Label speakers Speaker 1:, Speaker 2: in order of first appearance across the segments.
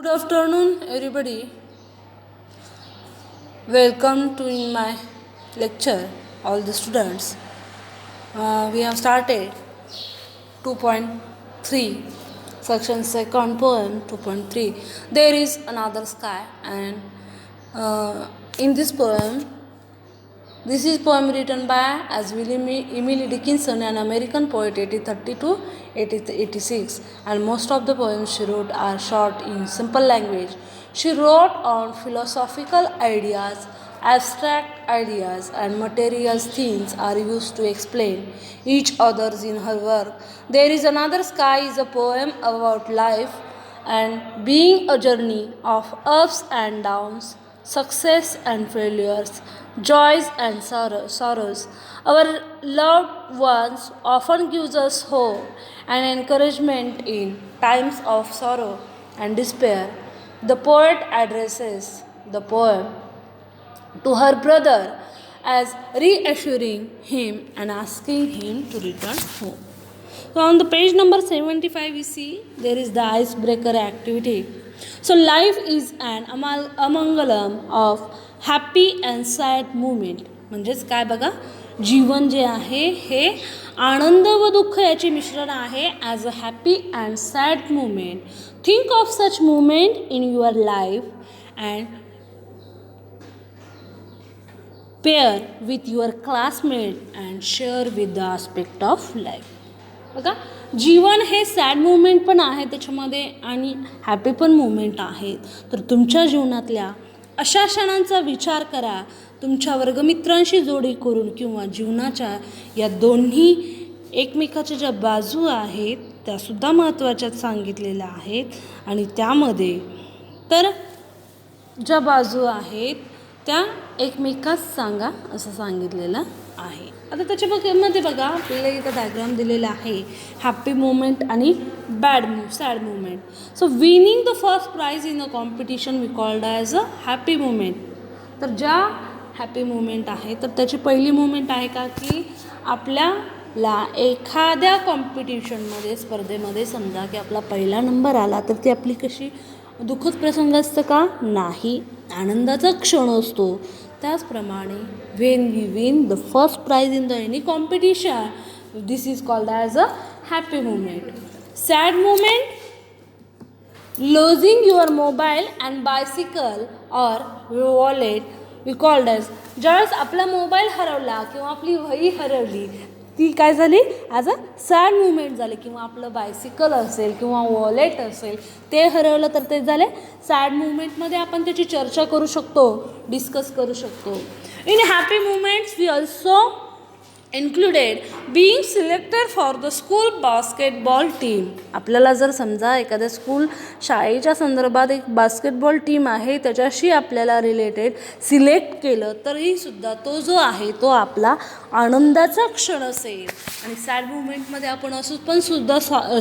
Speaker 1: Good afternoon, everybody. Welcome to in my lecture, all the students. We have started 2.3, section second poem 2.3. There is another sky, and in this poem, this is poem written by as Emily Dickinson, an American poet, 1830 to 1886, and most of the poems she wrote are short in simple language. She wrote on philosophical ideas, abstract ideas, and material things are used to explain each others in her work. There is Another Sky is a poem about life and being a journey of ups and downs, success and failures, joys and sorrows. Our loved ones often gives us hope and encouragement in times of sorrow and despair. The poet addresses the poem to her brother as reassuring him and asking him to return home. So on the page number 75 we see there is the icebreaker activity. So life is an amangalam of happy and sad movement. म्हणजेच काय बघा, जीवन जे आहे हे आनंद व दुःख याचे मिश्रण आहे as a happy and sad movement. Think of such movement in your life and pair with your classmate and share with the aspect of life. बघा, जीवन हे सॅड मुवमेंट पण आहे त्याच्यामध्ये आणि हॅपी पण मुवमेंट आहेत. तर तुमच्या जीवनातल्या अशा क्षणांचा विचार करा, तुमच्या वर्गमित्रांशी जोडी करून किंवा जीवनाच्या या दोन्ही एकमेकाच्या ज्या बाजू आहेत त्यासुद्धा महत्त्वाच्या सांगितलेल्या आहेत. आणि त्यामध्ये तर ज्या बाजू आहेत त्या एकमेकास सांगा असं सांगितलेलं आहे. आता त्याच्यामध्ये बघा, आपल्याला इथं डायग्राम दिलेला आहे हॅपी मुवमेंट आणि sad movement. So winning the first prize in a competition we called as a happy movement. तर ज्या हॅपी मुवमेंट आहे तर त्याची पहिली मुवमेंट आहे का की आपल्याला एखाद्या कॉम्पिटिशनमध्ये स्पर्धेमध्ये समजा की आपला पहिला नंबर आला तर ती आपली कशी दुःखद प्रसंग असतं का? नाही, आनंदाचा क्षण असतो. त्याचप्रमाणे when we win the first prize in the any competition this is called as a happy movement. Sad movement, losing your mobile and bicycle or wallet we called as. ज्यावेळेस आपला मोबाईल हरवला किंवा आपली वही हरवली ती काय झाली ॲज अ सॅड मुवमेंट झाली. किंवा आपलं बायसिकल असेल किंवा वॉलेट असेल ते हरवलं तर ते झाले सॅड मुवमेंटमध्ये आपण त्याची चर्चा करू शकतो, डिस्कस करू शकतो. In happy movements we also included being selected for the school basketball team. आपल्याला जर समजा एखाद्या शाळेच्या संदर्भात एक बास्केटबॉल टीम आहे त्याच्याशी आपल्याला रिलेटेड सिलेक्ट केलं तरीसुद्धा तो जो आहे तो आपला आनंदाचा क्षण असेल. आणि सॅड मुवमेंटमध्ये आपण असं पण सुद्धा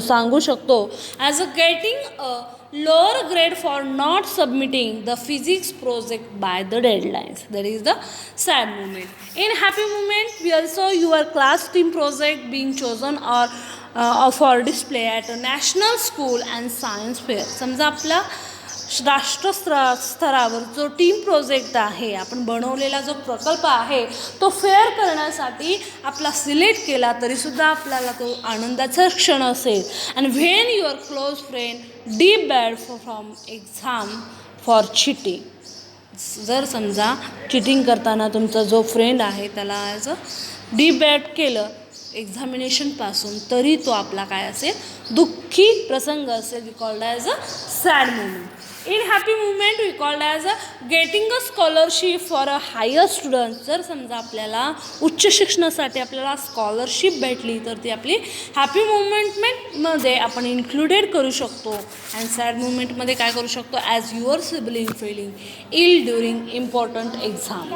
Speaker 1: सांगू शकतो as a getting a lower grade for not submitting the physics project by the deadlines. That is the sad moment. In happy moment we also your class team project being chosen or for display at a national school and science fair. समजा आपला राष्ट्रस्तरावर जो team project आहे आपण बनवलेला जो प्रकल्प आहे तो फेअर करण्यासाठी आपला सिलेक्ट केला तरीसुद्धा आपल्याला तो आनंदाचा क्षण असेल. And when your close friend deep bad from exam for cheating. जर समजा चिटिंग करताना तुमचा जो फ्रेंड आहे त्याला ॲज अ डीप बॅड केलं एक्झामिनेशनपासून तरी तो आपला काय असेल दुःखी प्रसंग असेल. We called as a sad movement. In happy movement we called as a getting a scholarship for a higher student. जर समजा आपल्याला उच्च शिक्षणासाठी आपल्याला स्कॉलरशिप भेटली तर ती आपली हॅपी मुवमेंटमध्ये आपण इन्क्लुडेड करू शकतो. अँड सॅड मुवमेंटमध्ये काय करू शकतो as your sibling feeling ill during important exam.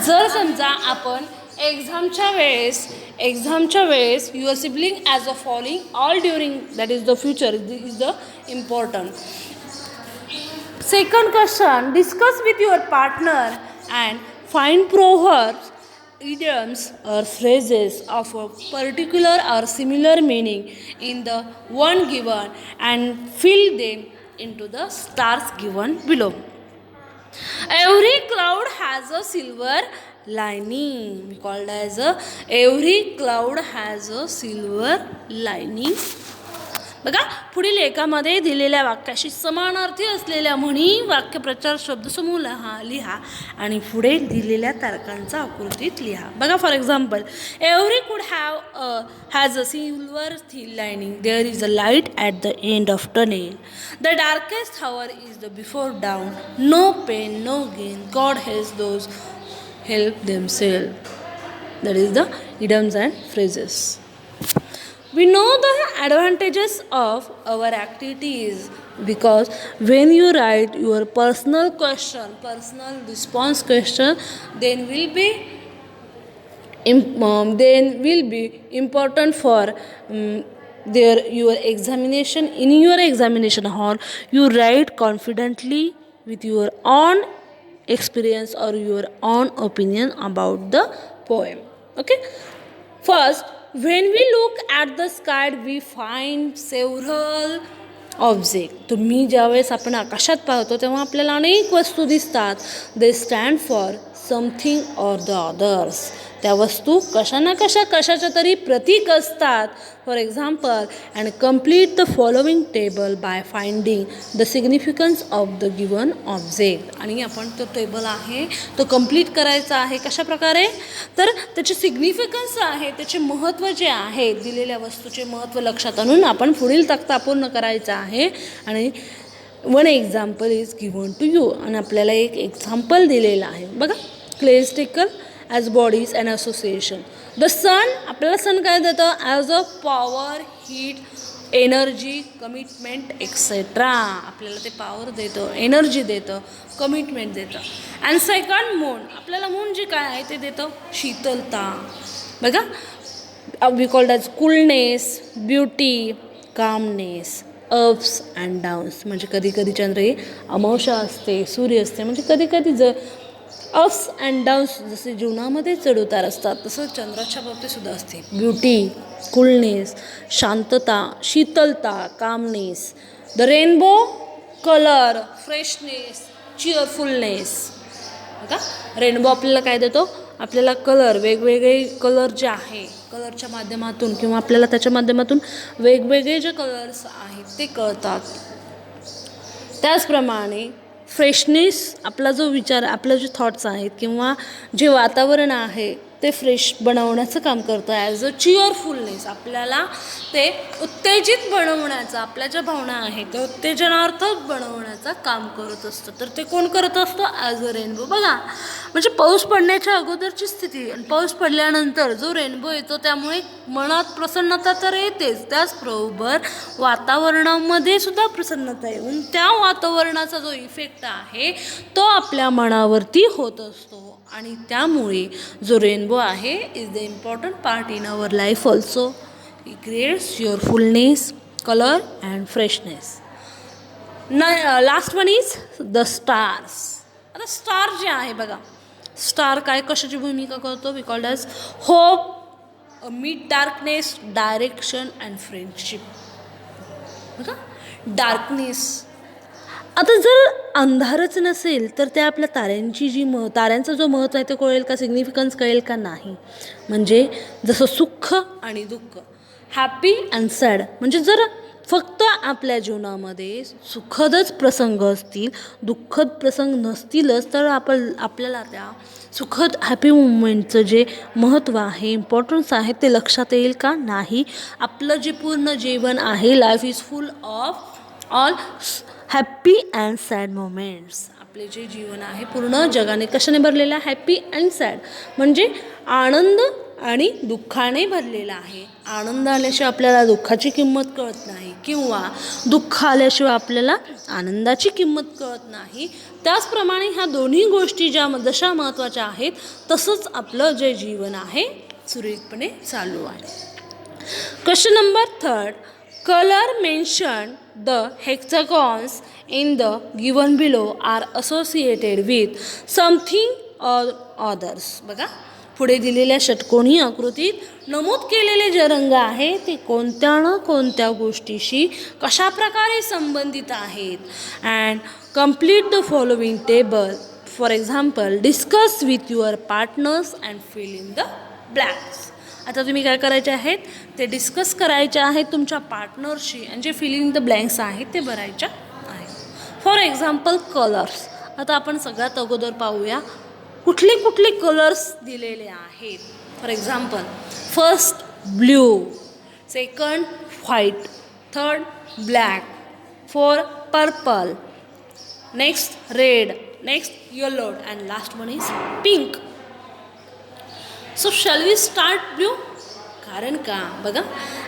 Speaker 1: जर समजा आपण एक्झामच्या वेळेस your sibling as a falling all during that is the future is the important. Second question, discuss with your partner and find proverbs, idioms or phrases of a particular or similar meaning in the one given and fill them into the stars given below. Every cloud has a silver lining. We called as every cloud has a silver lining. बघा पुढील एकामध्ये दिलेल्या वाक्याशी समानार्थी असलेल्या म्हणी वाक्यप्रचार शब्दसमूह लिहा आणि पुढे दिलेल्या तारखांचा आकृतीत लिहा. बघा for example, every cloud has a silver lining, there is a light at the end of tunnel, the darkest hour is the before dawn, no pain no gain, God helps those help themselves. That is the idioms and phrases. We know the advantages of our activities because when you write your personal response question, then will be important for your examination. In your examination hall, you write confidently with your own experience or your own opinion about the poem. Okay, first, when we look at the sky we find several objects. तुम्ही ज्यावेळेस आपण आकाशात पाहतो तेव्हा आपल्याला अनेक वस्तू दिसतात. They stand for something or the others. त्या वस्तू कशाच्या तरी प्रतीक असतात. For example, and complete the following table by finding the significance of the given object. आणि आपण तो टेबल आहे तो कम्प्लीट करायचा आहे. कशा प्रकारे? तर त्याचे सिग्निफिकन्स आहे, त्याचे महत्त्व जे आहे, दिलेल्या वस्तूचे महत्त्व लक्षात आणून आपण पुढील तक्ता पूर्ण करायचा आहे. आणि one example is given to you. आणि आपल्याला एक एक्झाम्पल दिलेलं आहे. बघा, celestial as bodies and association. The sun, आपल्याला सन काय देतं? As a power, heat, energy, commitment etcetera. आपल्याला ते पॉवर देतं, एनर्जी देतं, कमिटमेंट देतं. अँड सेकंड मून, आपल्याला मून जे काय आहे ते देतं शीतलता. बघा, we called as coolness, beauty, calmness, ups and downs. म्हणजे कधी कधी चंद्र ही अमावस्या असते, सूर्य असते. म्हणजे कधी कधी अप्स अँड डाऊन्स जसे जीवनामध्ये चढउतार असतात तसं चंद्राच्या बाबतीतसुद्धा असते. ब्युटी, कूलनेस, शांतता, शीतलता, calmness. The rainbow, colour, freshness, cheerfulness. बघा, रेनबो आपल्याला काय देतो? आपल्याला कलर, वेगवेगळे कलर जे आहे कलरच्या माध्यमातून किंवा आपल्याला त्याच्या माध्यमातून वेगवेगळे जे कलर्स आहेत ते कळतात. त्याचप्रमाणे फ्रेशनेस, आपला जो विचार, आपलं जे थॉट्स आहेत किंवा जे वातावरण आहे ते फ्रेश बनवण्याचं काम करतं. ॲज अ चिअरफुलनेस, आपल्याला ते उत्तेजित बनवण्याचा, आपल्या ज्या भावना आहेत ते उत्तेजनार्थक बनवण्याचं काम करत असतं. तर ते कोण करत असतं? As a rainbow. बघा, म्हणजे पाऊस पडण्याच्या अगोदरची स्थिती आणि पाऊस पडल्यानंतर जो रेनबो येतो त्यामुळे मनात प्रसन्नता तर येतेच, त्याचबरोबर वातावरणामध्ये सुद्धा प्रसन्नता येऊन त्या वातावरणाचा जो इफेक्ट आहे तो आपल्या मनावरती होत असतो. आणि त्यामुळे जो रेनबो आहे is the important part in our life also. It creates youthfulness, colour and freshness. Last one is the stars. आता स्टार जे आहे बघा, स्टार काय कशाची भूमिका करतो? We called as hope, mid darkness, direction and friendship. बघा, डार्कनेस. आता जर अंधारच नसेल तर त्या आपल्या ताऱ्यांची ताऱ्यांचा जो महत्त्व आहे ते कळेल का? सिग्निफिकन्स कळेल का? नाही. म्हणजे जसं सुख आणि दुःख, हॅपी अँड सॅड. म्हणजे जर फक्त आपल्या जीवनामध्ये सुखदच प्रसंग असतील, दुःखद प्रसंग नसतीलच तर आपल्याला त्या सुखद हॅपी मुमेंटचं जे महत्त्व आहे, इम्पॉर्टन्स आहे ते लक्षात येईल का? नाही. आपलं जे पूर्ण जीवन आहे, life is full of all happy and sad moments. आपले जे जीवन आहे पूर्ण जगाने कशाने भरलेलं आहे? Happy and sad. म्हणजे आनंद आणि दुःखाने भरलेला आहे. आनंद आल्याशिवाय आपल्याला दुःखाची किंमत कळत नाही किंवा दुःख आल्याशिवाय आपल्याला आनंदाची किंमत कळत नाही. त्याचप्रमाणे ह्या दोन्ही गोष्टी जशा महत्त्वाच्या आहेत तसंच आपलं जे जीवन आहे सुरळीतपणे चालू आहे. Question number 3. Color mentioned, the hexagons in the given below are associated with something or others. बघा, पुढे दिलेल्या षटकोनी आकृतीत नमूद केलेले जे रंग आहे ते कोणत्या ना कोणत्या गोष्टीशी कशाप्रकारे संबंधित आहेत. And complete the following table. For example, discuss with your partners and fill in the blanks. आता तुम्ही काय करायचे आहेत, ते डिस्कस करायचे आहेत तुमच्या पार्टनरशी आणि जे फिल इन द ब्लँक्स आहेत ते भरायच्या आहेत. For example, colours. आता आपण सगळ्यात अगोदर पाहूया कुठले कुठले कलर्स दिलेले आहेत. For example, first blue, second white, third black, fourth purple, next red, next yellow and last one is pink. So shall we start blue. कारण का बघा,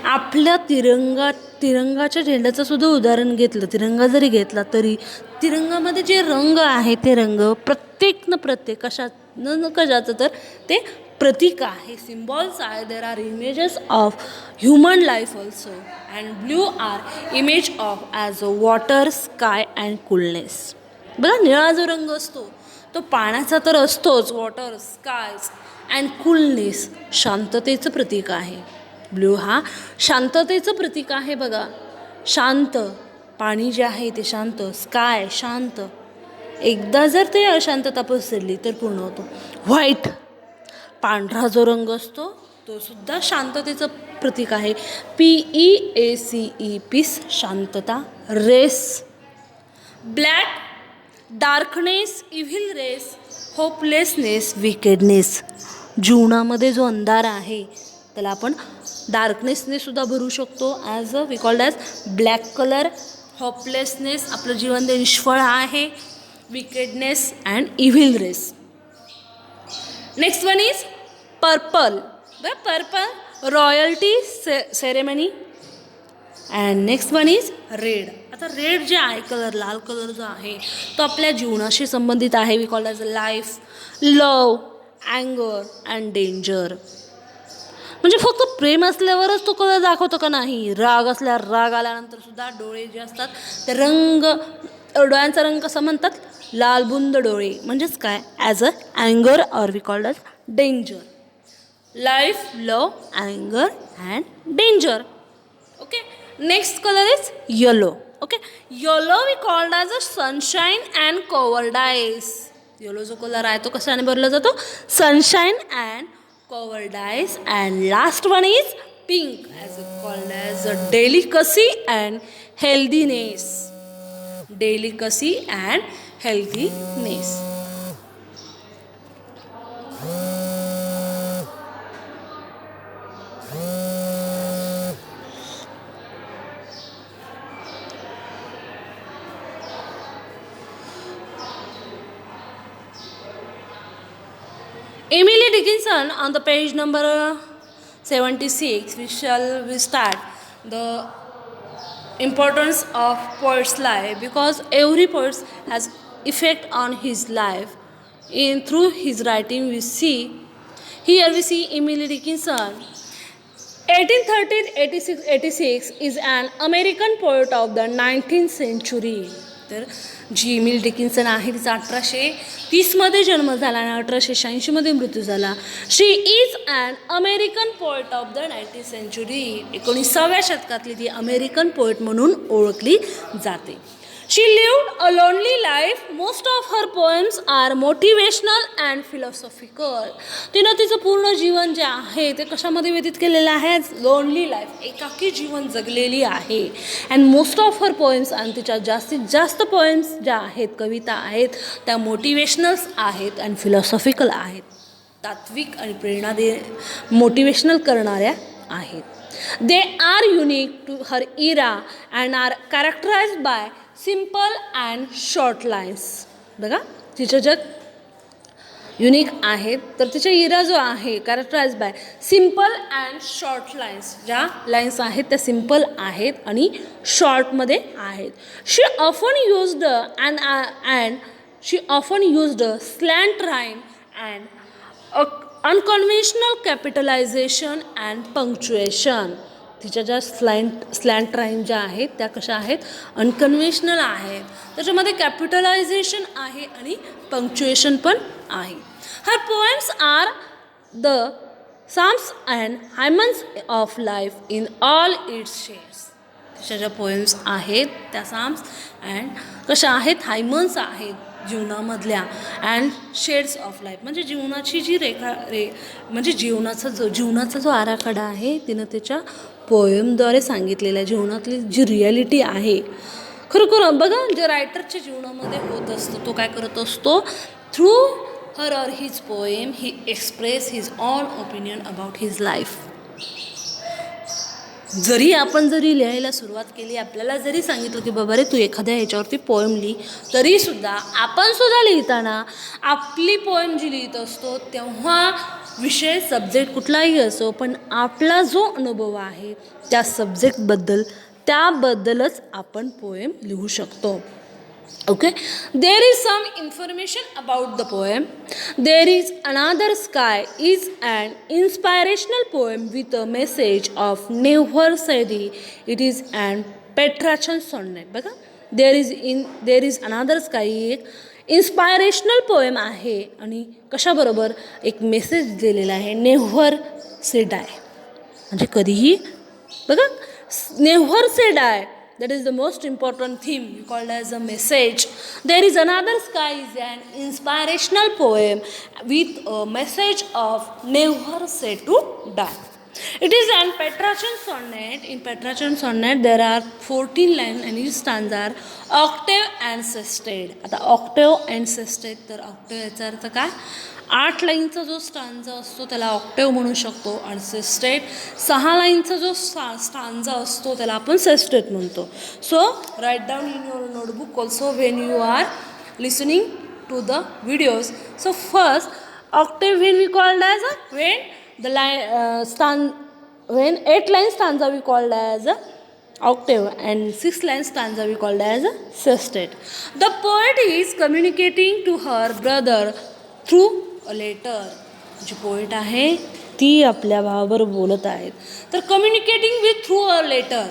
Speaker 1: आपल्या तिरंगाच्या झेंड्याचं सुद्धा उदाहरण घेतलं, तिरंगा जरी घेतला तरी तिरंगामध्ये जे रंग आहे ते रंग प्रत्येक कशाचं तर ते प्रतीक आहे, सिम्बॉल्स आहे. There are images of human life also and blue are image of as a water, sky and coolness. बघा, निळा जो रंग असतो तो पाण्याचा तर असतोच, वॉटर, स्काय अँड कूलनेस, शांततेचं प्रतीक आहे. ब्ल्यू हा शांततेचं प्रतीक आहे. बघा, शांत पाणी जे आहे ते शांत, स्काय शांत, एकदा जर ते अशांतता पसरली तर पूर्ण होतो. व्हाईट पांढरा जो रंग असतो तो सुद्धा शांततेचं प्रतीक आहे. PEACE पीस, शांतता, race. Black darkness, evil race, hopelessness, wickedness. जीवनामध्ये जो अंधार आहे त्याला आपण डार्कनेसने सुद्धा भरू शकतो, as we called as black colour. Hopelessness, आपलं जीवन ते निष्फळ आहे. Wickedness and evil race. Next one is purple. Purple royalty ceremony. And next one is red. आता रेड जे आहे कलर, लाल कलर जो आहे तो आपल्या जीवनाशी संबंधित आहे. We called as a life, love, अँगर अँड डेंजर. म्हणजे फक्त प्रेम असल्यावरच तो कलर दाखवतो का नाही, राग असल्यावर, राग आल्यानंतर सुद्धा डोळे जे असतात ते डोळ्यांचा रंग कसा म्हणतात, लालबुंद डोळे. म्हणजेच काय, as a अँगर or we called as danger. Life, love, अँगर and danger. Okay. Next colour is yellow. Okay. Yellow we called as a sunshine and कोवर्डाईस. Yellow जो कलर आहे तो कशाने भरला जातो, sunshine and कोवर्डाईस. And last one is pink, as called as a delicacy and healthiness. Delicacy and healthiness. Emily Dickinson on the page number 76, we start the importance of poet's life, because every poet has effect on his life. Through his writing we see Emily Dickinson. 1830-86 is an American poet of the 19th century. तर जी Emily Dickinson आहे तिचा 1830मध्ये जन्म झाला आणि 1886मध्ये मृत्यू झाला. She is an American poet of the 19th century. 19व्या शतकातली ती अमेरिकन पोएट म्हणून ओळखली जाते. She lived a lonely life. Most of her poems are motivational and philosophical. तिनं तिचं पूर्ण जीवन जे आहे ते कशामध्ये व्यतीत केलेलं आहे, लोनली लाईफ, एकाकी जीवन जगलेली आहे. And most of her poems, आणि तिच्या जास्तीत जास्त पोएम्स ज्या आहेत, कविता आहेत, त्या मोटिवेशनल्स आहेत अँड फिलॉसॉफिकल आहेत, तात्विक आणि मोटिवेशनल करणाऱ्या आहेत. They are unique to her era and are characterised by simple and short lines. बघा, तिच्या ज्या युनिक आहेत तर तिच्या इरा जो आहे characterise by simple and short lines. ज्या लाईन्स आहेत त्या सिम्पल आहेत आणि शॉर्टमध्ये आहेत. She often used slant rhyme and unconventional capitalisation and punctuation. तिच्या ज्या स्लॅन्ट राईम ज्या आहेत त्या कशा आहेत, अनकन्व्हेन्शनल आहेत, त्याच्यामध्ये कॅपिटलायझेशन आहे आणि पंक्च्युएशन पण आहे. Her poems are the Psalms and hymns of life in all its shades. त्याच्या ज्या पोएम्स आहेत त्या साम्स अँड कशा आहेत, हायमन्स आहेत जीवनामधल्या, अँड शेड्स ऑफ लाईफ म्हणजे जीवनाची जी म्हणजे जीवनाचा जो आराखडा आहे तिनं त्याच्या पोएमद्वारे सांगितलेला आहे. जीवनातली जी रिॲलिटी आहे खरोखर बघा, जे रायटरच्या जीवनामध्ये होत असतो तो काय करत असतो, through her or his poem he express his own opinion about his life. जरी आपण लिहायला सुरुवात केली, आपल्याला जरी सांगितलं की बाबा रे तू एखाद्या ह्याच्यावरती पोएम लिही, तरीसुद्धा आपण सुद्धा लिहिताना आपली पोएम जी लिहित असतो तेव्हा विषय सब्जेक्ट कुठलाही असो, पण आपला जो अनुभव आहे त्या सब्जेक्टबद्दल त्याबद्दलच आपण पोएम लिहू शकतो. Okay, there is some information about the poem. There is another sky is an inspirational poem with a message of never Sadi. It is an Petrarchan sonnet. बघा, there is another sky एक inspirational poem आहे आणि कशाबरोबर एक message दिलेला आहे, never say डाय, म्हणजे कधीही बघा never say die. That is the most important theme called as a message. There is another sky is an inspirational poem with a message of never say to die. It is an Petrarchan sonnet. In Petrarchan sonnet there are 14 lines and each stanza are octave and sestet. आता octave and sestet, तर octave याचा अर्थ काय, 8 लाईनचा जो stanza असतो त्याला Octave म्हणू शकतो, आणि सेस्टेट 6 लाईनचा जो स्टांजा असतो त्याला आपण सेस्टेट म्हणतो. So write down in your notebook also when you are listening to the videos. So first octave when we called as a when the when 8 lines stanza we called as a octave and 6 lines stanza we called as a sestet. The poet is communicating to her brother through a letter. जी poet आहे ती आपल्या भावाबरोबर बोलत आहेत, तर communicating with through a letter.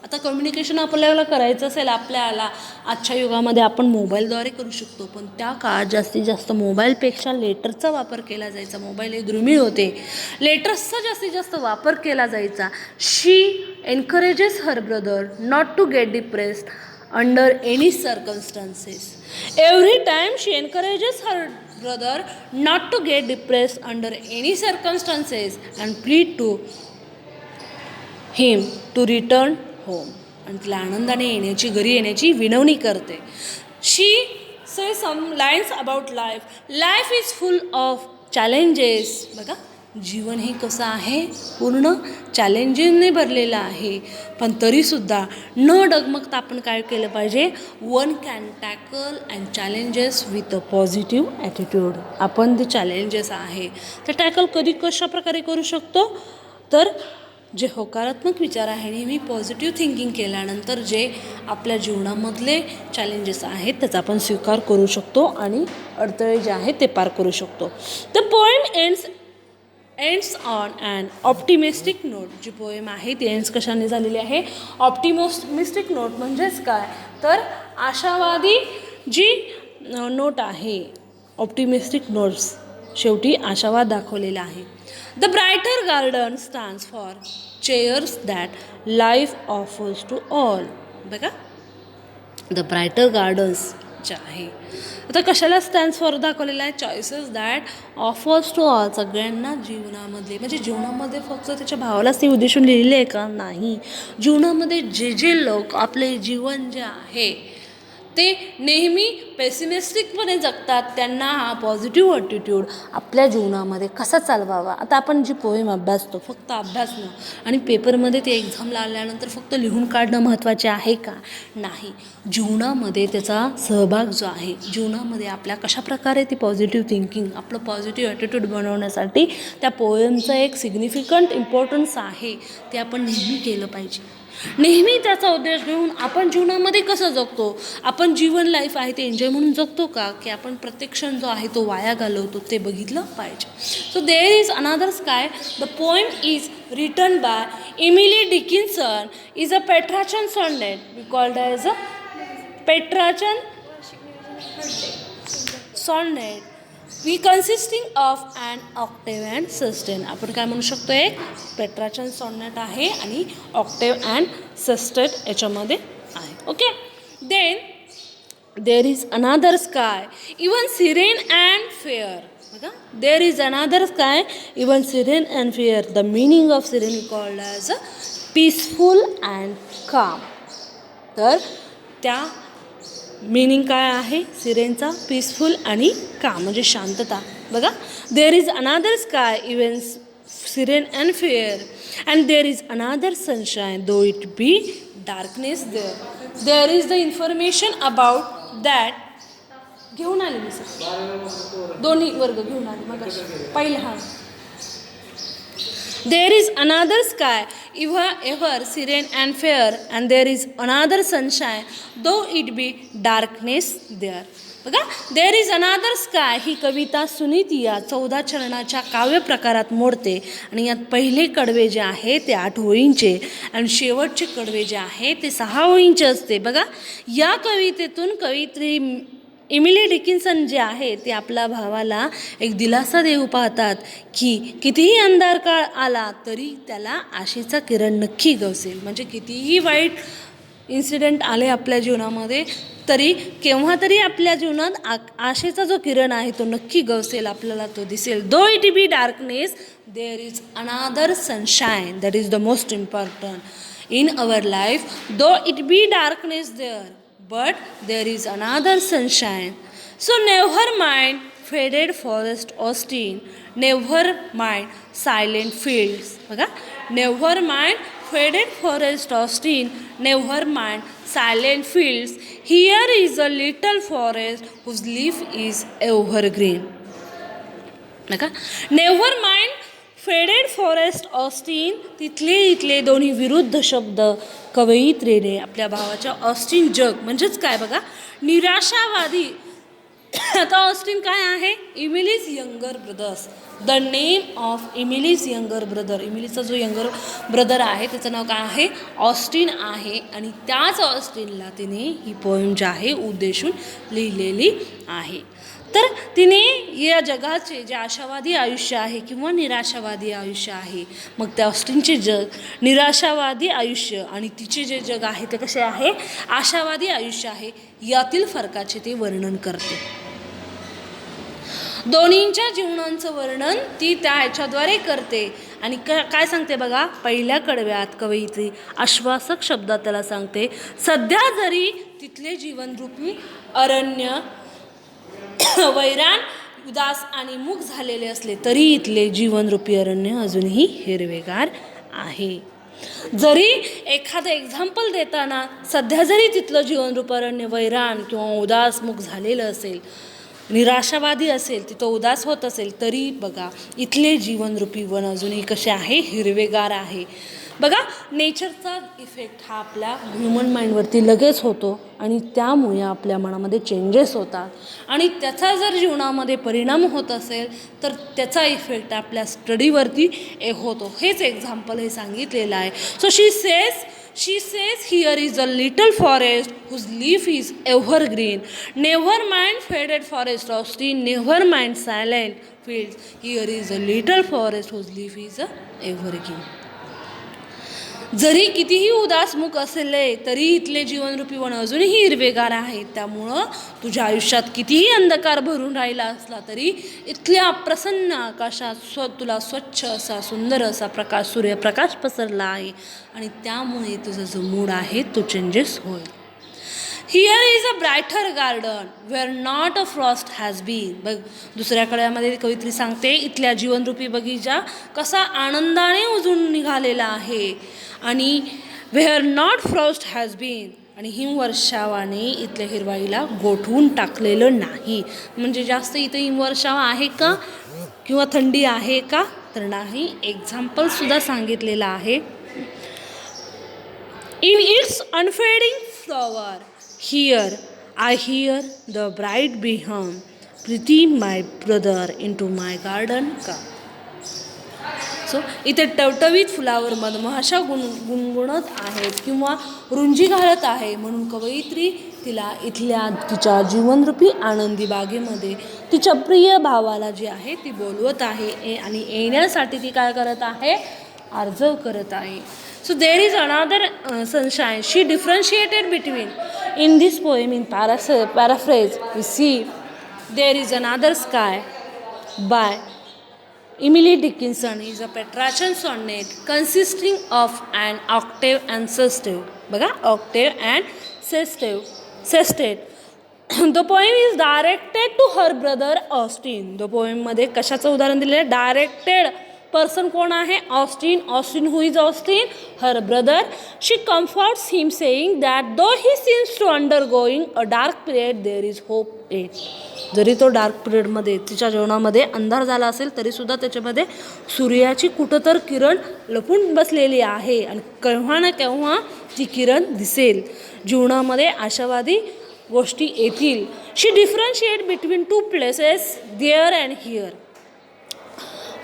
Speaker 1: आता communication आपल्याला करायचं असेल आपल्याला आजच्या युगामध्ये आपण मोबाईलद्वारे करू शकतो, पण त्या काळात जास्तीत जास्त मोबाईलपेक्षा लेटरचा वापर केला जायचा. मोबाईल हे दुर्मिळ होते, लेटर्सचा जास्तीत जास्त वापर केला जायचा. She encourages her brother not to get depressed under any circumstances. Every time she encourages her brother not to get depressed under any circumstances and plead to him to return home. आणि तिला आनंदाने घरी येण्याची विनवणी करते. she says some lines about life is full of challenges. बघा, जीवन हे कसं आहे, पूर्ण चॅलेंजेसने भरलेलं आहे, पण तरीसुद्धा न डगमगता आपण काय केलं पाहिजे, one can tackle and challenges with a positive attitude. आपण जे चॅलेंजेस आहे ते टॅकल कशा प्रकारे करू शकतो, तर जे होकारात्मक विचार आहे नेहमी पॉझिटिव्ह थिंकिंग केल्यानंतर जे आपल्या जीवनामधले चॅलेंजेस आहेत त्याचा आपण स्वीकार करू शकतो आणि अडथळे जे आहेत ते पार करू शकतो. The poem ends on and optimistic note. जी पोएम आहे ती एंड्स कशाने झालेली आहे, ऑप्टिमिस्टिक नोट. म्हणजेच काय, तर आशावादी जी नोट आहे, ऑप्टिमिस्टिक नोट्स, शेवटी आशावाद दाखवलेला आहे. The brighter garden stands for cheers that life offers to all. बघा, द ब्रायटर गार्डन्स जे आहे आता कशाला स्टँड्स फॉर दाखवलेला आहे, choices that offers to all, सगळ्यांना जीवनामधले, म्हणजे जीवनामध्ये फक्त त्याच्या भावालाच ते उद्देशून लिहिलेले आहे का, नाही. जीवनामध्ये जे लोक आपले जीवन जे आहे ते नेहमी पेसिमिस्टिकपणे जगतात त्यांना हा पॉझिटिव्ह ॲटिट्यूड आपल्या जीवनामध्ये कसा चालवावा. आता आपण जी पोएम अभ्यासतो फक्त अभ्यासणं आणि पेपरमध्ये ते एक्झामला आल्यानंतर फक्त लिहून काढणं महत्त्वाचे आहे का, नाही. जीवनामध्ये त्याचा सहभाग जो आहे, जीवनामध्ये आपल्या कशाप्रकारे ती पॉझिटिव्ह थिंकिंग, आपलं पॉझिटिव्ह ॲटिट्यूड बनवण्यासाठी त्या पोएमचं एक सिग्निफिकंट इम्पॉर्टन्स आहे, ते आपण नेहमी केलं पाहिजे. नेहमी त्याचा उद्देश घेऊन आपण जीवनामध्ये कसं जगतो, आपण जीवन लाईफ आहे ते एन्जॉय म्हणून जगतो का, की आपण प्रत्येक क्षण जो आहे तो वाया घालवतो, ते बघितलं पाहिजे. So there is another sky. The poem is written by Emily Dickinson, is a Petrarchan sonnet. We called as a Petrarchan sonnet. We consisting of and octave and sustain. आपण काय म्हणू शकतो, एक पेट्राचन सॉनेट आहे आणि ऑक्टेव अँड सस्टेट याच्यामध्ये आहे. Okay. Then there is another sky even serene and fair. बघा, there is another sky even serene and fair. The meaning of serene is called as a peaceful and calm. तर त्या meaning काय आहे सिरेनचा, peaceful आणि काम म्हणजे शांतता. बघा, there is another sky even serene and fair and there is another sunshine though it be darkness there. There is the information about that. घेऊन आले मी सर, दोन्ही वर्ग घेऊन आले मग पहिला. हा, there is another sky ever serene and fair and there is another sunshine though it be darkness there. बघा, देर इज अनादर स्काय ही कविता सुनीती या 14 चरणाच्या काव्य प्रकारात मोडते आणि यात पहिले कडवे जे आहे ते 8 ओळींचे आणि शेवटचे कडवे जे आहे ते 6 ओळींचे असते. बघा, या कवितेतून कवयित्री इमिली डिकिन्सन जे आहे ते आपल्या भावाला एक दिलासा देऊ पाहतात की कितीही अंधार काळ आला तरी त्याला आशेचा किरण नक्की गवसेल. म्हणजे कितीही वाईट इन्सिडेंट आले आपल्या जीवनामध्ये तरी केव्हा तरी आपल्या जीवनात आशेचा जो किरण आहे तो नक्की गवसेल, आपल्याला तो दिसेल. Though it be darkness there is another sunshine. That is the most important in our life. Though it be darkness there but there is another sunshine. So never mind faded forest Austin, never mind silent fields. बघा, never mind faded forest Austin, never mind silent fields. Here is a little forest whose leaf is evergreen. बघा, never mind faded forest Austin. तिथले इथले दोन्ही विरुद्ध शब्द कवयित्रीने आपल्या भावाच्या Austin जग म्हणजेच काय बघा, निराशावादी. आता ऑस्टिन काय आहे, Emily's younger brothers. The name of Emily's younger brother. इमिलीचा जो यंगर ब्रदर आहे त्याचं नाव काय आहे, ऑस्टिन आहे आणि त्याच ऑस्टिनला तिने ही पोएम जी आहे उद्देशून लिहिलेली आहे. तर तिने या जगाचे जे आशावादी आयुष्य आहे किंवा निराशावादी आयुष्य आहे, मग त्या ऑस्टिनचे जग निराशावादी आयुष्य आणि तिचे जे जग आहे ते कसे आहे, आशावादी आयुष्य आहे, यातील फरकाचे ते वर्णन करते. दोन्हींच्या जीवनांचं वर्णन ती त्या ह्याच्याद्वारे करते आणि काय सांगते बघा, पहिल्या कडव्यात कवयित्री आश्वासक शब्दात त्याला सांगते, सध्या जरी तिथले जीवनरूपी अरण्य वैरान उदास आणि मूक झालेले असले तरी इथले जीवनरूपी अरण्य अजूनही हिरवेगार आहे. जरी एखादं एक्झाम्पल देताना सध्या जरी तिथलं जीवनरूपी अरण्य वैरान किंवा उदास मूक झालेलं असेल, निराशावादी असेल, तिथं उदास होत असेल, तरी बघा इथले जीवनरूपी वन अजूनही कसे आहे, हिरवेगार आहे. बघा, नेचरचा इफेक्ट हा आपल्या ह्युमन माइंडवरती लगेच होतो आणि त्यामुळे आपल्या मनामध्ये चेंजेस होतात आणि त्याचा जर जीवनामध्ये परिणाम होत असेल तर त्याचा इफेक्ट आपल्या स्टडीवरती होतो. हेच एक्झाम्पल हे सांगितलेलं आहे. So she says here is a little forest whose leaf is evergreen. Never mind faded forest Austin, never mind silent fields. Here is a little forest whose leaf is a evergreen. जरी कितीही उदासमुख असले तरी इथले जीवनरूपी one अजूनही हिरवेगार आहेत. त्यामुळं तुझ्या आयुष्यात कितीही अंधकार भरून राहिला असला तरी इथल्या प्रसन्न आकाशात तुला स्वच्छ असा सुंदर असा सूर्यप्रकाश पसरला आहे आणि त्यामुळे तुझा जो मूड आहे तो चेंजेस होईल. Here is a brighter garden where not a frost has been. बघ, दुसऱ्या कडव्यामध्ये कवयित्री सांगते इथल्या जीवनरूपी बगीचा कसा आनंदाने उजळून निघालेला आहे आणि where not frost has been, आणि हिमवर्षावाने इथल्या हिरवाईला गोठवून टाकलेलं नाही. म्हणजे जास्त इथं हिमवर्षावा आहे का किंवा थंडी आहे का, तर नाही. एक्झाम्पलसुद्धा सांगितलेलं आहे. In its unfading flower here I hear the bright bee hum, prithee my brother into my garden का. सो इथे टवटवीत फुलावर मधमाशा गुणगुणत आहेत किंवा रुंजी घालत आहे म्हणून कवयित्री तिला इथल्या तिच्या जीवनरूपी आनंदी बागेमध्ये तिच्या प्रिय भावाला जी आहे ती बोलवत आहे आणि येण्यासाठी ती काय करत आहे, अर्ज करत आहे. So there is another sunshine. She differentiated between in this poem in paraphrase we see there is another sky by Emily Dickinson is a Petrarchan sonnet consisting of an octave and sestet. बघा, octave and sestet. The poem is directed to her brother Austin. The poem मध्ये कशाचं उदाहरण दिलेलं आहे, directed person कोण आहे, Austin. Austin, who is Austin, her brother. She comforts him saying that though he seems to undergoing a dark period there is hope it. जरी तो dark पिरियडमध्ये तिच्या जीवनामध्ये अंधार झाला असेल तरीसुद्धा त्याच्यामध्ये सूर्याची कुठं तर किरण लपून बसलेली आहे आणि केव्हा ना केव्हा ती किरण दिसेल. जीवनामध्ये आशावादी गोष्टी येतील. She differentiate between two places, there and here.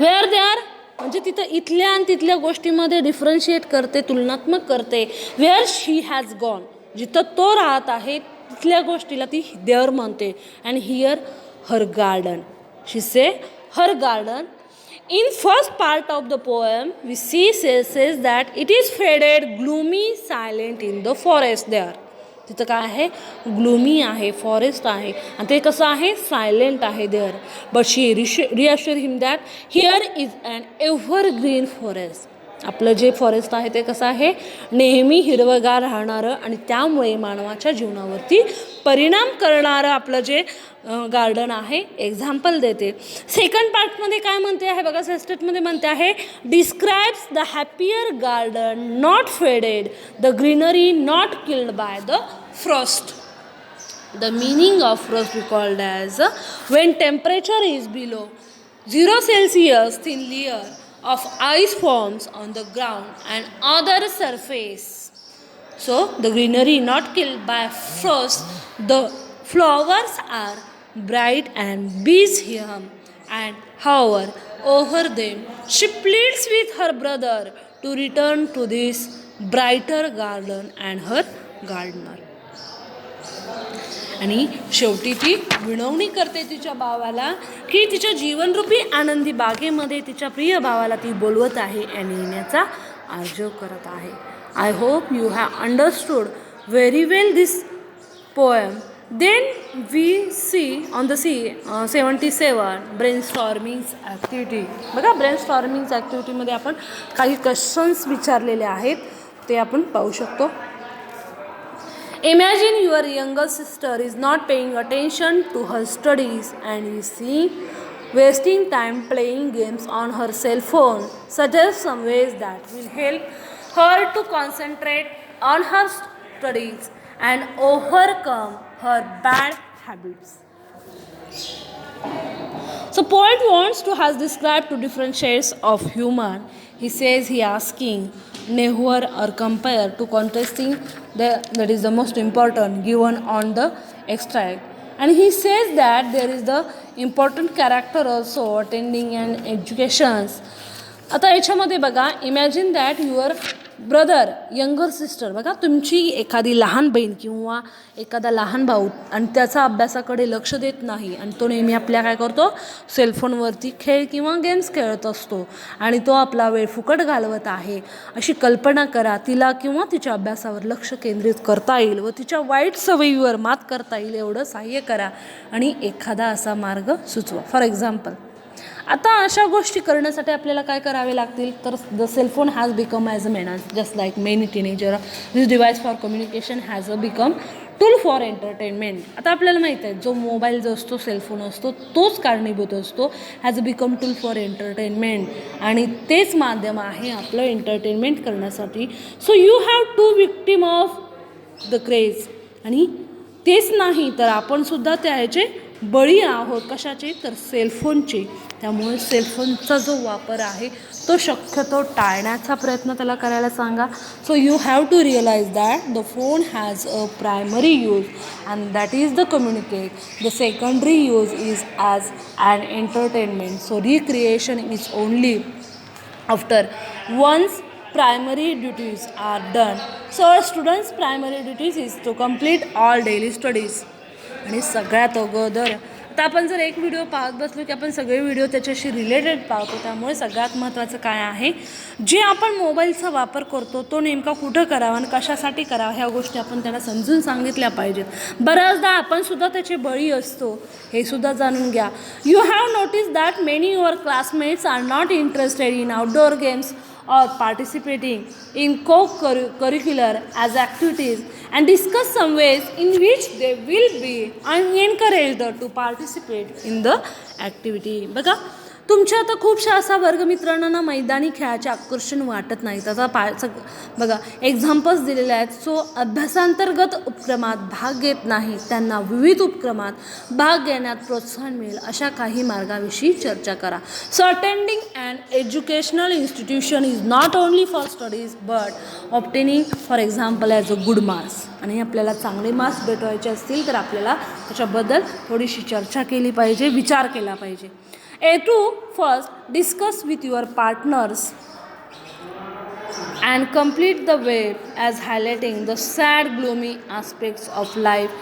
Speaker 1: Where they are म्हणजे तिथं इथल्या आणि तिथल्या गोष्टीमध्ये डिफरन्शिएट करते, तुलनात्मक करते. वेअर शी हॅज गॉन, जिथं तो राहत आहे तिथल्या गोष्टीला ती देअर म्हणते. And here her garden, she say her garden. In first part of the poem, we see says that it is faded, gloomy, silent in the forest there. तिथं काय आहे, ग्लूमी आहे, फॉरेस्ट आहे आणि ते कसं आहे, सायलेंट आहे there. But she reassure him that here is an evergreen forest. आपलं जे फॉरेस्ट आहे ते कसं आहे, नेहमी हिरवगार राहणारं आणि त्यामुळे मानवाच्या जीवनावरती परिणाम करणारं आपलं जे गार्डन आहे एक्झाम्पल देते. सेकंड पार्टमध्ये काय म्हणते आहे बघा, सेस्टेटमध्ये म्हणते आहे describes the happier garden not faded, the greenery not killed by the Frost. The meaning of Frost recalled as when temperature is below 0 Celsius, thin layer of ice forms on the ground and other surface. So the greenery not killed by frost, the flowers are bright and bees hum and hover over them. She pleads with her brother to return to this brighter garden and her gardener. आणि शेवटी ती विनवणी करते तिच्या भावाला की तिच्या जीवनरूपी आनंदी बागेमध्ये तिच्या प्रिय भावाला ती बोलवत आहे आणि येण्याचा अर्ज करत आहे. I hope you have understood very well this poem. Then we see on the 77 brainstormings activity. बघा, ब्रेनस्टॉर्मिंग्स ॲक्टिव्हिटीमध्ये आपण काही क्वेश्चन्स विचारलेले आहेत ते आपण पाहू शकतो. Imagine your younger sister is not paying attention to her studies and is wasting time playing games on her cell phone. Suggest some ways that will help her to concentrate on her studies and overcome her bad habits. So poet wants to has described two different shades of humor. He says he asking neighbor or compare to contrasting that is the most important given on the extract. And he says that there is the important character also attending and educations. आता याच्यामध्ये बघा, imagine that your brother, younger sister. बघा, तुमची एखादी लहान बहीण किंवा एखादा लहान भाऊ आणि त्याचा अभ्यासाकडे लक्ष देत नाही आणि तो नेहमी आपल्या काय करतो, सेलफोनवरती खेळ किंवा गेम्स खेळत असतो आणि तो आपला वेळ फुकट घालवत आहे अशी कल्पना करा. तिला किंवा तिच्या अभ्यासावर लक्ष केंद्रित करता येईल व तिच्या वाईट सवयीवर मात करता येईल एवढं सहाय्य करा आणि एखादा असा मार्ग सुचवा. फॉर एक्झाम्पल, आता अशा गोष्टी करण्यासाठी आपल्याला काय करावे लागतील तर the cellphone has become as a menace just like many teenager. This device for communication has a become tool for entertainment. आता आपल्याला माहीत आहे जो मोबाईल जो असतो, सेलफोन असतो, तोच कारणीभूत असतो, has a become tool for entertainment आणि तेच माध्यम आहे आपलं एंटरटेनमेंट करण्यासाठी. So you have to victim of the craze. आणि तेच नाही तर आपण सुद्धा त्याचे बळी आहोत. कशाचे तर सेलफोनचे. त्यामुळे सेलफोनचा जो वापर आहे तो शक्यतो टाळण्याचा प्रयत्न त्याला करायला सांगा. So you have to realise that the phone has a primary use and that is the communicate. The secondary use is as an entertainment. So recreation is only after once primary duties are done. So our students' primary duties is to complete all daily studies. आणि सगळ्यात अगोदर आता आपण जर एक video पाहत बसलो की आपण सगळे व्हिडिओ त्याच्याशी रिलेटेड पाहतो. त्यामुळे सगळ्यात महत्त्वाचं काय आहे, जे आपण मोबाईलचा वापर करतो तो नेमका कुठं करावा आणि कशासाठी करावा ह्या गोष्टी आपण त्यांना समजून सांगितल्या पाहिजेत. बऱ्याचदा आपण सुद्धा त्याचे बळी असतो, हे सुद्धा जाणून घ्या. You have notice that many your classmates are not interested in outdoor games or participating in co-curricular as activities, and discuss some ways in which they will be encouraged to participate in the activity. बघा, तुमच्या आता खूपशा असा वर्गमित्रांना मैदानी खेळाचे आकर्षण वाटत नाही. त्याचा बघा एक्झाम्पल्स दिलेले आहेत. सो अभ्यासांतर्गत उपक्रमात भाग घेत नाही, त्यांना विविध उपक्रमात भाग घेण्यात प्रोत्साहन मिळेल अशा काही मार्गाविषयी चर्चा करा. So attending and educational institution is not only for studies but obtaining for example as a good marks. आणि आपल्याला चांगले मार्क्स भेटवायचे असतील तर आपल्याला त्याच्याबद्दल थोडीशी चर्चा केली पाहिजे, विचार केला पाहिजे. A2, first discuss with your partners and complete the web as highlighting the sad gloomy aspects of life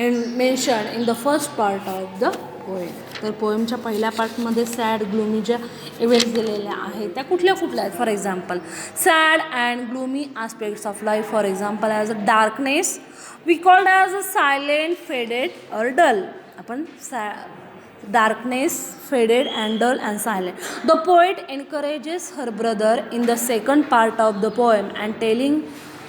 Speaker 1: and mentioned in the first part of the poem. तर पोएमच्या पहिल्या पार्टमध्ये सॅड ग्लूमी ज्या इव्हेंट्स दिलेल्या आहेत त्या कुठल्या आहेत. For example sad and gloomy aspects of life. For example as a darkness we called as a silent, faded or dull. आपण darkness, faded and dull and silent. The poet encourages her brother in the second part of the poem and telling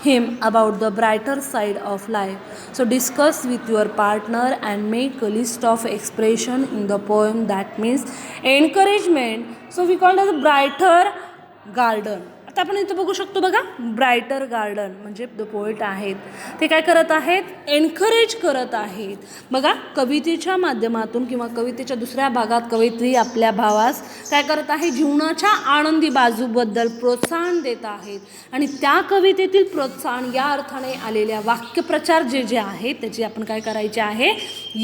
Speaker 1: him about the brighter side of life. So discuss with your partner and make a list of expression in the poem that means encouragement. So we call it as a brighter garden. आता आपण इथं बघू शकतो बघा, brighter garden म्हणजे the poet आहेत ते काय करत आहेत, एनकरेज करत आहेत. बघा, कवितेच्या माध्यमातून किंवा कवितेच्या दुसऱ्या भागात कवयित्री आपल्या भावास काय करत आहे, जीवनाच्या आनंदी बाजूबद्दल प्रोत्साहन देत आहेत. आणि त्या कवितेतील प्रोत्साहन या अर्थाने आलेल्या वाक्यप्रचार जे आहेत त्याची आपण काय करायची आहे,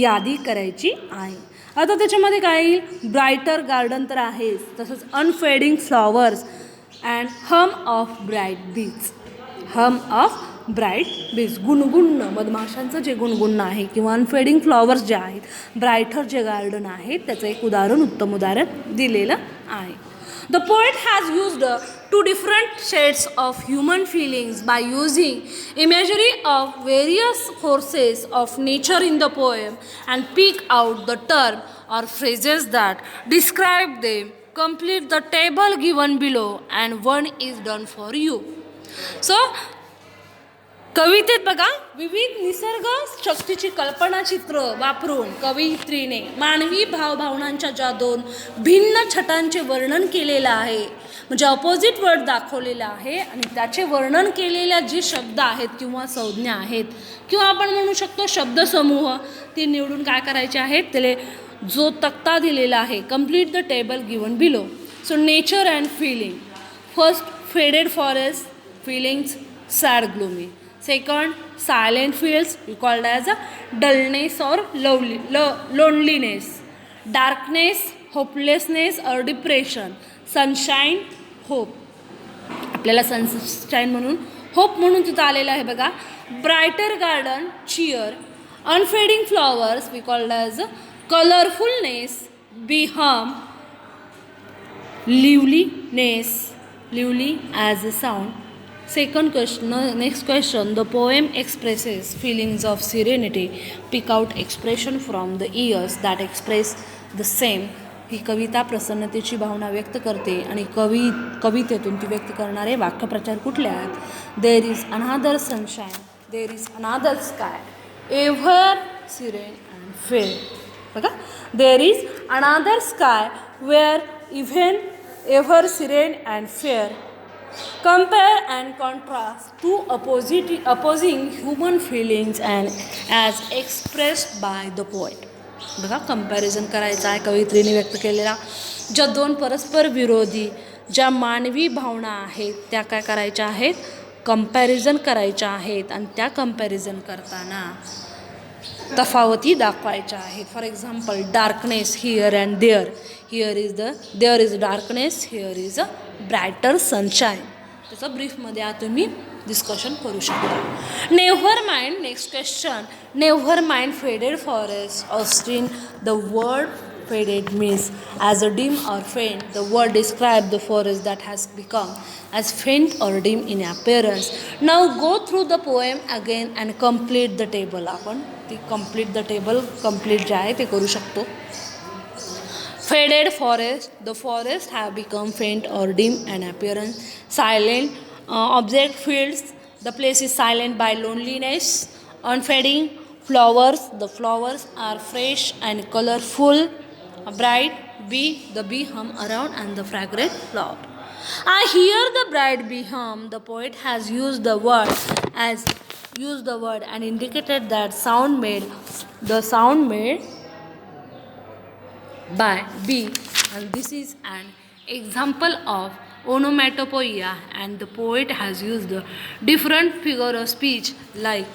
Speaker 1: यादी करायची आहे. आता त्याच्यामध्ये काय येईल, ब्रायटर गार्डन तर आहेच, तसंच unfading flowers and hum of bright bees. Hum of bright बीज, गुणगुणणं, मधमाशांचं जे गुणगुणणं आहे किंवा अनफेडिंग फ्लॉवर्स जे आहेत, ब्रायटर जे गार्डन आहे त्याचं एक उत्तम उदाहरण दिलेलं आहे. The poet has used two different shades of human feelings by using imagery of various forces of nature in the poem and pick out the term or phrases that describe them. Complete the table given below and one is done for you. So कवितेत बघा, विविध निसर्ग शक्तीची कल्पनाचित्र वापरून कवयित्रीने मानवी भावभावनांच्या ज्या दोन भिन्न छटांचे वर्णन केलेलं आहे, म्हणजे अपोजिट वर्ड दाखवलेलं आहे आणि त्याचे वर्णन केलेल्या जे शब्द आहेत किंवा संज्ञा आहेत किंवा आपण म्हणू शकतो शब्दसमूह, ते निवडून काय करायचे आहेत, त्याला जो तक्ता दिलेला आहे, complete the table given below. So nature and feeling. First, faded forest, feelings sad gloomy. Second, silent fields, we called as a dullness or loneliness. Darkness, hopelessness or depression. Sunshine, hope. आपल्याला sunshine म्हणून, hope म्हणून तिथं आलेलं आहे बघा. Brighter garden, cheer. Unfading flowers, we called as colorfulness, behum. Liveliness, lively as a sound. Second question, next question. The poem expresses feelings of serenity. Pick out expression from the ears that express the same. ही कविता प्रसन्नतेची भावना व्यक्त करते आणि कवितेतून ती व्यक्त करणारे वाक्यप्रचार कुठले आहेत. There is another sunshine, there is another sky, ever serene and fair. बघा, there is another sky where even ever serene and fair. Compare and contrast two opposing human feelings and as expressed by the poet. बघा, comparison करायचं आहे कवयित्रीने व्यक्त केलेला ज्या दोन परस्पर विरोधी ज्या मानवी भावना आहेत त्या काय करायच्या आहेत, कंपॅरिझन करायच्या आहेत आणि त्या कंपॅरिझन करताना तफावती दाखवायच्या आहेत. For example, darkness here and there. There is darkness, here is a brighter sunshine. त्याचं ब्रीफमध्ये तुम्ही डिस्कशन करू शकता. Never mind. Next question. Never mind faded forest. Austin. The word faded means as a dim or faint. The word describes the forest that has become as faint or dim in appearance. Now go through the poem again and complete the table. आपण ती complete the table complete जे आहे ते करू शकतो. Faded forest. The forest have become faint or dim in appearance. Silent. Object fields. The place is silent by loneliness. Unfading. Flowers. The flowers are fresh and colorful. Bright bee. The bee hum around and the fragrant flower. I hear the bright bee hum. The poet has used the word and indicated that sound made by bee, and this is an example of onomatopoeia, and the poet has used the different figure of speech like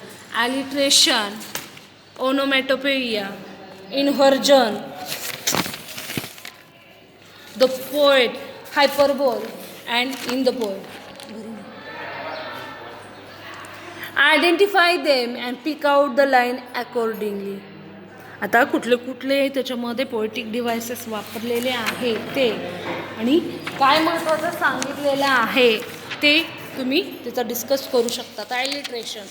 Speaker 1: alliteration, onomatopoeia, inversion, the poet, hyperbole, and in the poet. Identify them and pick out the line accordingly. आता कुठले कुठले त्याच्यामध्ये poetic devices वापरलेले आहे ते आणि काय महत्त्वाचं सांगितलेलं आहे ते तुम्ही त्याचा डिस्कस करू शकता. alliteration.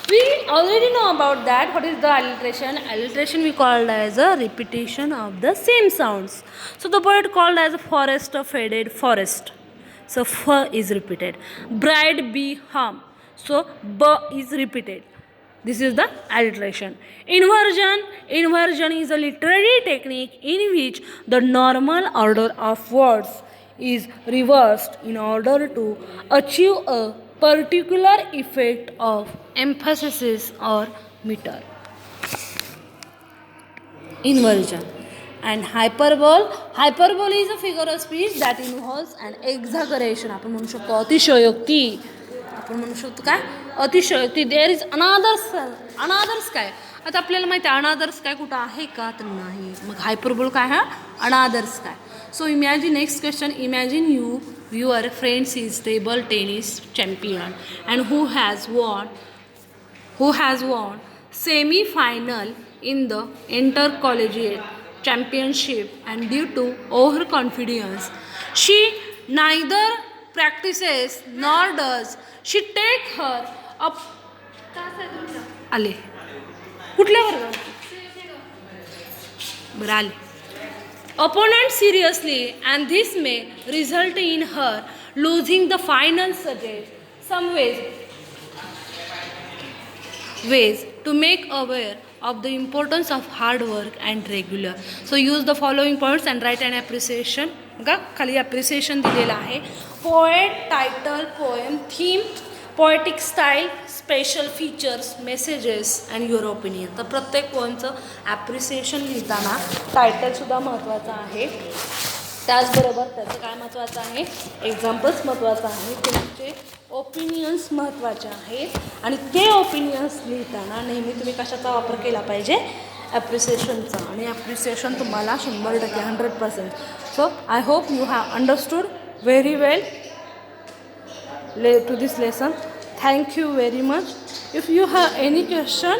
Speaker 1: We already know about that. What is the alliteration? Alliteration we called as a repetition of the same sounds. So the poet called as a forest a faded forest. So f is repeated. Bright bee hum. So b is repeated. This is the alliteration. Inversion. Inversion is a literary technique in which the normal order of words is reversed in order to achieve a particular effect of emphasis or meter. Inversion. And hyperbole. Hyperbole is a figure of speech that involves an exaggeration. आपण म्हणू शकतो अतिशयोक्ती. आपण म्हणू शकतो काय अतिशयोक्ती. There is अनादर्स काय. आता आपल्याला माहिती आहे अनादर्स काय कुठं आहे का तर नाही. मग हायपरबोल काय हा अनादर्स काय. So imagine next question. Imagine your friend is table tennis champion and who has won semi-final in the intercollegiate championship, and due to overconfidence she neither practices nor does she take her up. आले कुठल्या वर्गात बरं आले opponent seriously, and this may result in her losing the final. Suggest some ways to make aware of the importance of hard work and regular. So use the following points and write an appreciation. बघा खाली appreciation दिलेला आहे. Poet, title, poem, theme, poetic style, special features, messages and your opinion. तर प्रत्येक पोएमचं appreciation लिहिताना टायटलसुद्धा महत्त्वाचं आहे. त्याचबरोबर त्याचं काय महत्त्वाचं आहे एक्झाम्पल्स महत्त्वाचं आहे. तुमचे ओपिनियन्स महत्त्वाचे आहेत आणि ते ओपिनियन्स लिहिताना नेहमी तुम्ही कशाचा वापर केला पाहिजे ॲप्रिसिएशनचा. आणि ॲप्रिसिएशन तुम्हाला 100% 100%. So I hope you have understood very well to this lesson. Thank you very much. If you have any question,